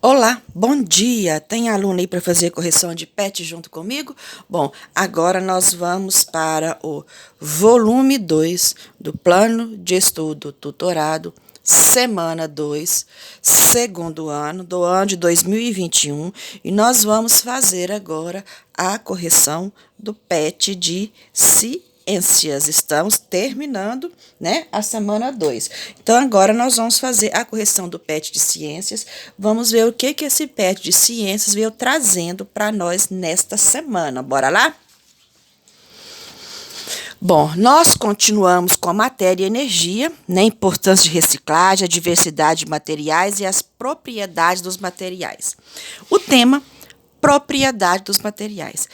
Olá, bom dia! Tem aluno aí para fazer correção de PET junto comigo? Bom, agora nós vamos para o volume 2 do Plano de Estudo Tutorado, semana 2, segundo ano, do ano de 2021, e nós vamos fazer agora a correção do PET de ciências. Estamos terminando, né, a semana 2. Então, agora nós vamos fazer a correção do PET de ciências. Vamos ver o que esse PET de ciências veio trazendo para nós nesta semana. Bora lá? Bom, nós continuamos com a matéria energia, né, importância de reciclagem, a diversidade de materiais e as propriedades dos materiais. O tema, propriedade dos materiais.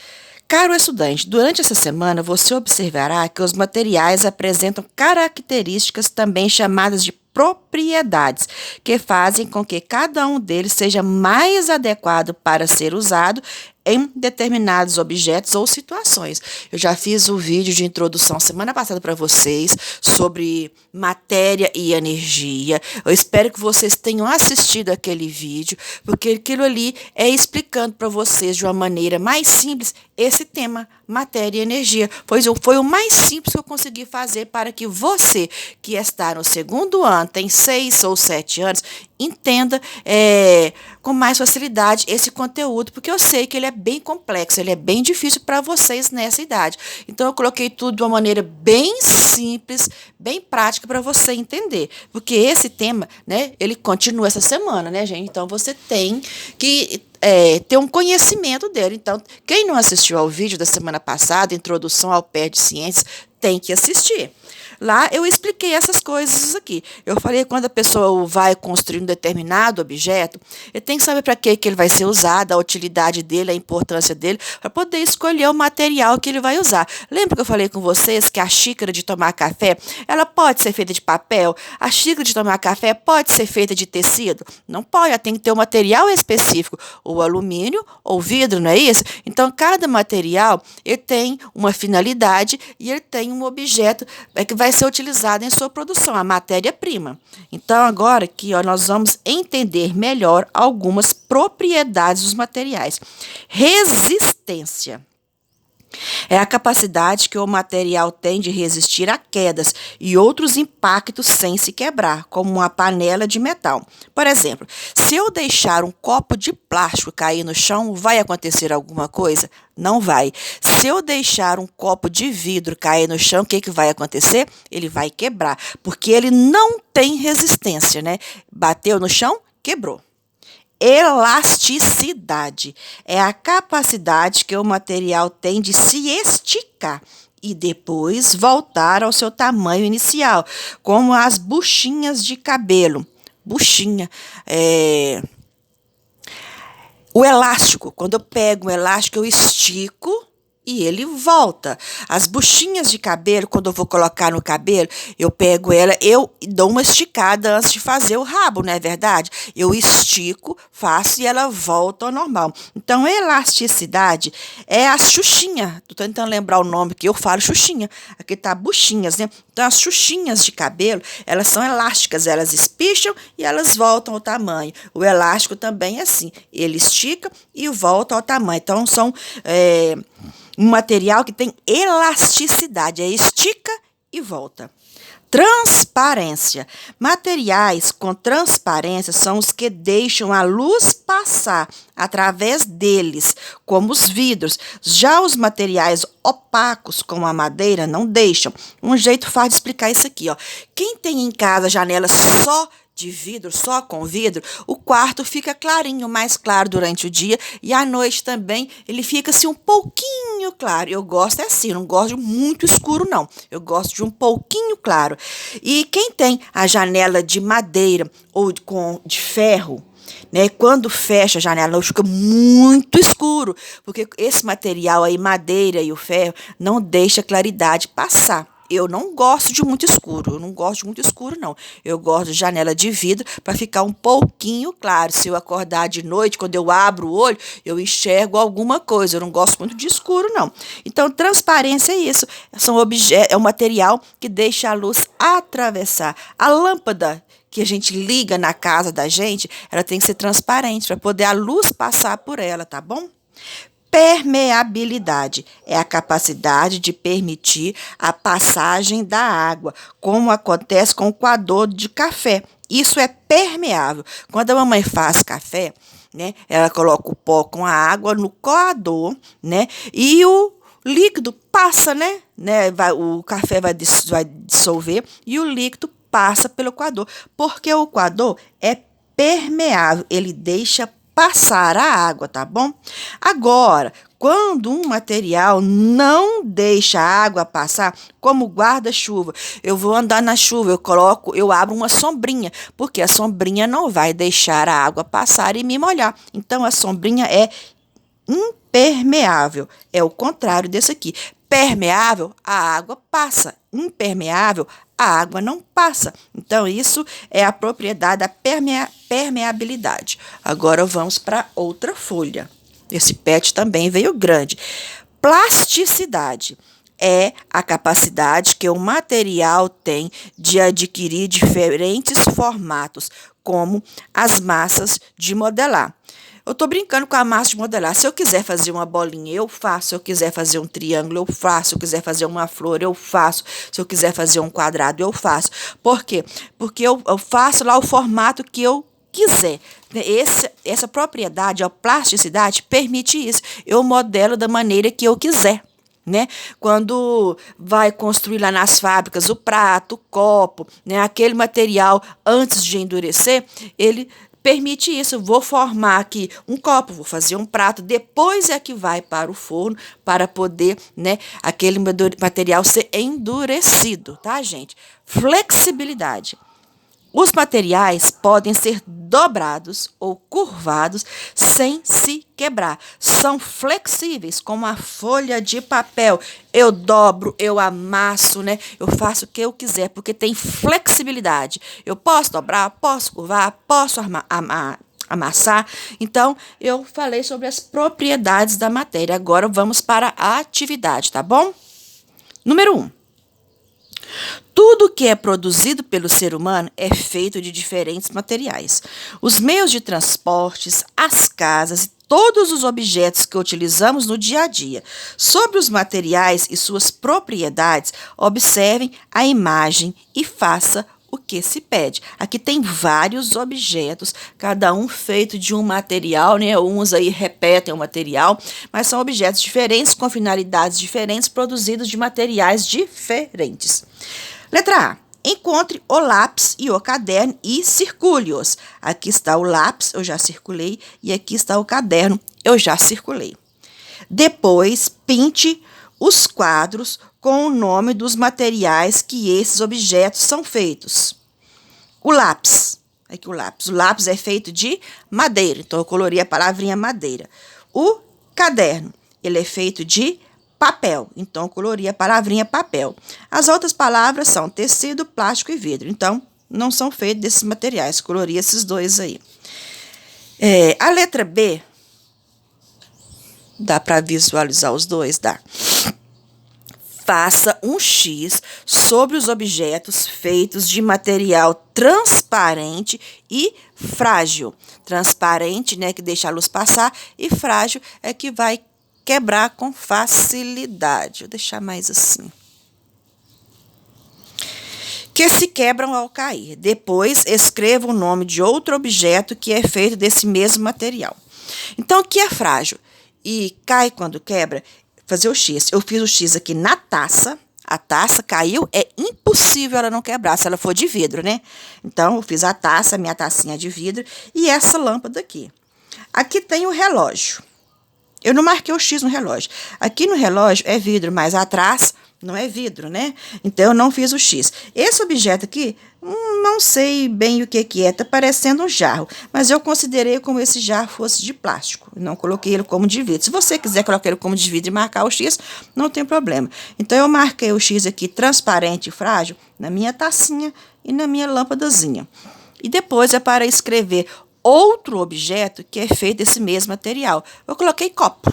Caro estudante, durante essa semana você observará que os materiais apresentam características também chamadas de propriedades, que fazem com que cada um deles seja mais adequado para ser usado em determinados objetos ou situações. Eu já fiz o vídeo de introdução semana passada para vocês sobre matéria e energia. Eu espero que vocês tenham assistido aquele vídeo, porque aquilo ali é explicando para vocês de uma maneira mais simples esse tema, matéria e energia. Foi o mais simples que eu consegui fazer para que você, que está no segundo ano, tem 6 ou 7 anos, entenda com mais facilidade esse conteúdo, porque eu sei que ele é bem complexo, ele é bem difícil para vocês nessa idade. Então, eu coloquei tudo de uma maneira bem simples, bem prática para você entender, porque esse tema, né, ele continua essa semana, né, gente? Então, você tem que ter um conhecimento dele. Então, quem não assistiu ao vídeo da semana passada, Introdução ao PET de Ciências, tem que assistir. Lá eu expliquei essas coisas aqui. Eu falei que quando a pessoa vai construir um determinado objeto, ele tem que saber para que ele vai ser usado, a utilidade dele, a importância dele, para poder escolher o material que ele vai usar. Lembra que eu falei com vocês que a xícara de tomar café, ela pode ser feita de papel? A xícara de tomar café pode ser feita de tecido? Não pode, ela tem que ter um material específico, ou alumínio ou vidro, não é isso? Então, cada material ele tem uma finalidade e ele tem um objeto que vai ser utilizado em sua produção, a matéria-prima. Então, agora aqui nós vamos entender melhor algumas propriedades dos materiais. Resistência. É a capacidade que o material tem de resistir a quedas e outros impactos sem se quebrar, como uma panela de metal. Por exemplo, se eu deixar um copo de plástico cair no chão, vai acontecer alguma coisa? Não vai. Se eu deixar um copo de vidro cair no chão, o que vai acontecer? Ele vai quebrar, porque ele não tem resistência, né? Bateu no chão, quebrou. Elasticidade é a capacidade que o material tem de se esticar e depois voltar ao seu tamanho inicial, como as buchinhas de cabelo. Buchinha, o elástico, quando eu pego um elástico, eu estico e ele volta. As buchinhas de cabelo, quando eu vou colocar no cabelo, eu pego ela, eu dou uma esticada antes de fazer o rabo, não é verdade? Eu estico, faço e ela volta ao normal. Então, elasticidade é a xuxinha. Estou tentando lembrar o nome, que eu falo xuxinha. Aqui está buchinhas, né? Então, as xuxinhas de cabelo, elas são elásticas, elas espicham e elas voltam ao tamanho. O elástico também é assim, ele estica e volta ao tamanho. Então, são um material que tem elasticidade, estica e volta. Transparência. Materiais com transparência são os que deixam a luz passar através deles, como os vidros. Já os materiais opacos, como a madeira, não deixam. Um jeito fácil de explicar isso aqui, ó. Quem tem em casa janelas só de vidro, só com vidro, o quarto fica clarinho, mais claro durante o dia, e à noite também ele fica assim um pouquinho claro. Eu gosto assim, não gosto de muito escuro não, eu gosto de um pouquinho claro. E quem tem a janela de madeira ou de ferro, né, quando fecha a janela, fica muito escuro, porque esse material aí, madeira e o ferro, não deixa a claridade passar. Eu não gosto de muito escuro, não. Eu gosto de janela de vidro para ficar um pouquinho claro. Se eu acordar de noite, quando eu abro o olho, eu enxergo alguma coisa. Eu não gosto muito de escuro, não. Então, transparência é isso. É um material que deixa a luz atravessar. A lâmpada que a gente liga na casa da gente, ela tem que ser transparente para poder a luz passar por ela, tá bom? Permeabilidade é a capacidade de permitir a passagem da água, como acontece com o coador de café. Isso é permeável. Quando a mamãe faz café, né, ela coloca o pó com a água no coador, né, e o líquido passa, né, o café vai dissolver e o líquido passa pelo coador, porque o coador é permeável, ele deixa passar a água, tá bom? Agora, quando um material não deixa a água passar, como guarda-chuva, eu vou andar na chuva, eu abro uma sombrinha, porque a sombrinha não vai deixar a água passar e me molhar. Então, a sombrinha é impermeável, é o contrário desse aqui. Permeável, a água passa. Impermeável, a água não passa. Então, isso é a propriedade da permeabilidade. Agora, vamos para outra folha. Esse PET também veio grande. Plasticidade é a capacidade que o material tem de adquirir diferentes formatos, como as massas de modelar. Eu estou brincando com a massa de modelar. Se eu quiser fazer uma bolinha, eu faço. Se eu quiser fazer um triângulo, eu faço. Se eu quiser fazer uma flor, eu faço. Se eu quiser fazer um quadrado, eu faço. Por quê? Porque eu faço lá o formato que eu quiser. Essa propriedade, a plasticidade, permite isso. Eu modelo da maneira que eu quiser. Né? Quando vai construir lá nas fábricas o prato, o copo, né? Aquele material antes de endurecer, ele permite isso. Eu vou formar aqui um copo, vou fazer um prato, depois é que vai para o forno para poder, né, aquele material ser endurecido, tá, gente? Flexibilidade. Os materiais podem ser dobrados ou curvados sem se quebrar. São flexíveis, como a folha de papel. Eu dobro, eu amasso, né? Eu faço o que eu quiser, porque tem flexibilidade. Eu posso dobrar, posso curvar, posso amassar. Então, eu falei sobre as propriedades da matéria. Agora, vamos para a atividade, tá bom? Número 1. Tudo que é produzido pelo ser humano é feito de diferentes materiais. Os meios de transportes, as casas e todos os objetos que utilizamos no dia a dia. Sobre os materiais e suas propriedades, observem a imagem e faça o que se pede. Aqui tem vários objetos, cada um feito de um material, né? Uns aí repetem o material, mas são objetos diferentes, com finalidades diferentes, produzidos de materiais diferentes. Letra A. Encontre o lápis e o caderno e circule-os. Aqui está o lápis, eu já circulei, e aqui está o caderno, eu já circulei. Depois, pinte os quadros com o nome dos materiais que esses objetos são feitos. O lápis. Aqui o lápis. O lápis é feito de madeira, então eu colori a palavrinha madeira. O caderno, ele é feito de papel, então eu colori a palavrinha papel. As outras palavras são tecido, plástico e vidro, então não são feitos desses materiais, colori esses dois aí. A letra B, dá para visualizar os dois? Dá. Faça um X sobre os objetos feitos de material transparente e frágil. Transparente, né, que deixa a luz passar, e frágil é que vai quebrar com facilidade. Vou deixar mais assim. Que se quebram ao cair. Depois, escreva o nome de outro objeto que é feito desse mesmo material. Então, o que é frágil e cai quando quebra? Fazer o X. Eu fiz o X aqui na taça. A taça caiu, é impossível ela não quebrar, se ela for de vidro, né? Então, eu fiz a taça, minha tacinha de vidro, e essa lâmpada aqui. Aqui tem o relógio. Eu não marquei o X no relógio. Aqui no relógio é vidro, mas atrás não é vidro, né? Então, eu não fiz o X. Esse objeto aqui, não sei bem o que é, tá parecendo um jarro, mas eu considerei como esse jarro fosse de plástico, não coloquei ele como de vidro. Se você quiser colocar ele como de vidro e marcar o X, não tem problema. Então, eu marquei o X aqui transparente e frágil na minha tacinha e na minha lâmpadazinha. E depois é para escrever outro objeto que é feito desse mesmo material. Eu coloquei copo.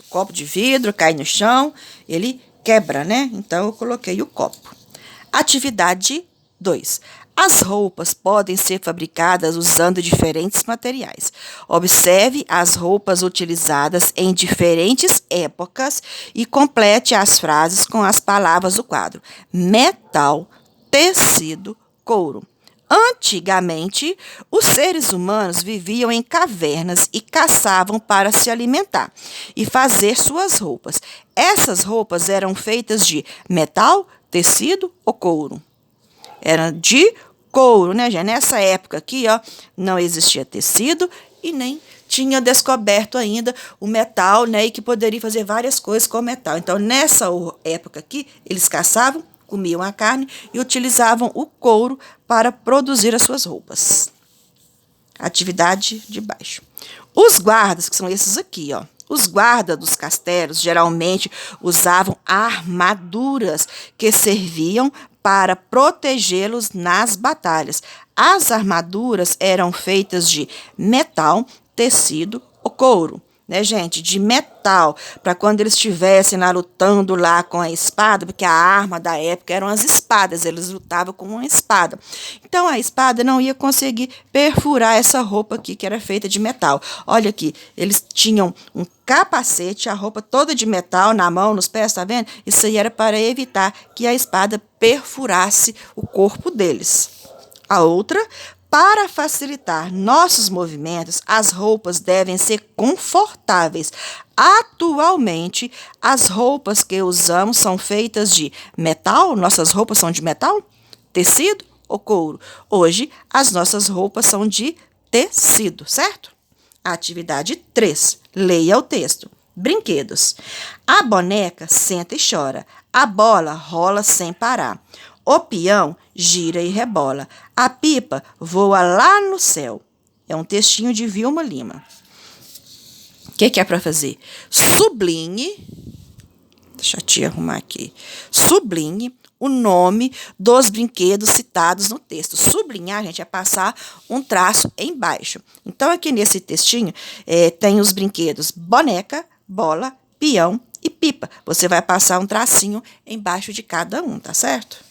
Copo de vidro, cai no chão, ele quebra, né? Então, eu coloquei o copo. Atividade 2. As roupas podem ser fabricadas usando diferentes materiais. Observe as roupas utilizadas em diferentes épocas e complete as frases com as palavras do quadro: metal, tecido, couro. Antigamente, os seres humanos viviam em cavernas e caçavam para se alimentar e fazer suas roupas. Essas roupas eram feitas de metal, tecido ou couro? Era de couro, né, gente? Nessa época aqui, ó, não existia tecido e nem tinha descoberto ainda o metal, né, e que poderia fazer várias coisas com o metal. Então, nessa época aqui, eles caçavam, comiam a carne e utilizavam o couro para produzir as suas roupas. Atividade de baixo. Os guardas, que são esses aqui, ó. Os guardas dos castelos geralmente usavam armaduras que serviam para protegê-los nas batalhas. As armaduras eram feitas de metal, tecido ou couro, né, gente? De metal, para quando eles estivessem lá lutando lá com a espada, porque a arma da época eram as espadas, eles lutavam com uma espada. Então, a espada não ia conseguir perfurar essa roupa aqui, que era feita de metal. Olha aqui, eles tinham um capacete, a roupa toda de metal, na mão, nos pés, tá vendo? Isso aí era para evitar que a espada perfurasse o corpo deles. A outra, para facilitar nossos movimentos, as roupas devem ser confortáveis. Atualmente, as roupas que usamos são feitas de metal. Nossas roupas são de metal, tecido ou couro. Hoje, as nossas roupas são de tecido, certo? Atividade 3. Leia o texto. Brinquedos. A boneca senta e chora. A bola rola sem parar. O peão gira e rebola. A pipa voa lá no céu. É um textinho de Vilma Lima. O que é para fazer? Sublinhe. Deixa eu te arrumar aqui. Sublinhe o nome dos brinquedos citados no texto. Sublinhar, gente, é passar um traço embaixo. Então, aqui nesse textinho, tem os brinquedos boneca, bola, peão e pipa. Você vai passar um tracinho embaixo de cada um, tá certo?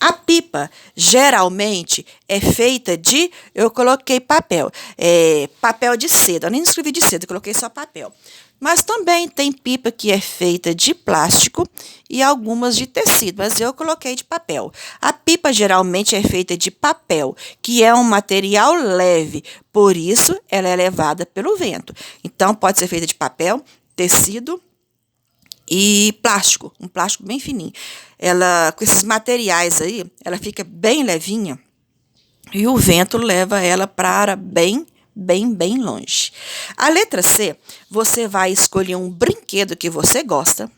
A pipa geralmente é feita de, eu coloquei papel, papel de seda, eu nem escrevi de seda, eu coloquei só papel. Mas também tem pipa que é feita de plástico e algumas de tecido, mas eu coloquei de papel. A pipa geralmente é feita de papel, que é um material leve, por isso ela é levada pelo vento. Então, pode ser feita de papel, tecido e plástico, um plástico bem fininho. Ela, com esses materiais aí, ela fica bem levinha e o vento leva ela para bem longe. A letra C, você vai escolher um brinquedo que você gosta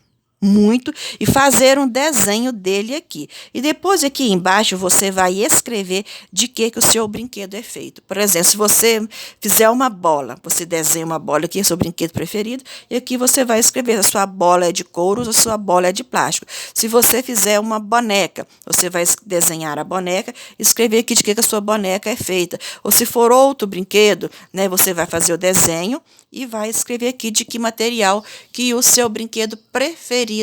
muito e fazer um desenho dele aqui. E depois aqui embaixo você vai escrever de que o seu brinquedo é feito. Por exemplo, se você fizer uma bola, você desenha uma bola aqui, é o seu brinquedo preferido, e aqui você vai escrever se a sua bola é de couro ou a sua bola é de plástico. Se você fizer uma boneca, você vai desenhar a boneca e escrever aqui de que a sua boneca é feita. Ou se for outro brinquedo, né, você vai fazer o desenho e vai escrever aqui de que material que o seu brinquedo preferido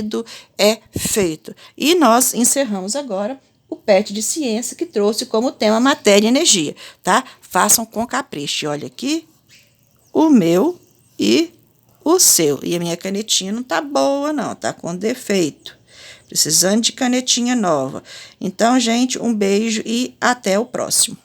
é feito. E nós encerramos agora o PET de ciência, que trouxe como tema matéria e energia, tá? Façam com capricho. Olha aqui, o meu e o seu. E a minha canetinha não tá boa, não, tá com defeito. Precisando de canetinha nova. Então, gente, um beijo e até o próximo.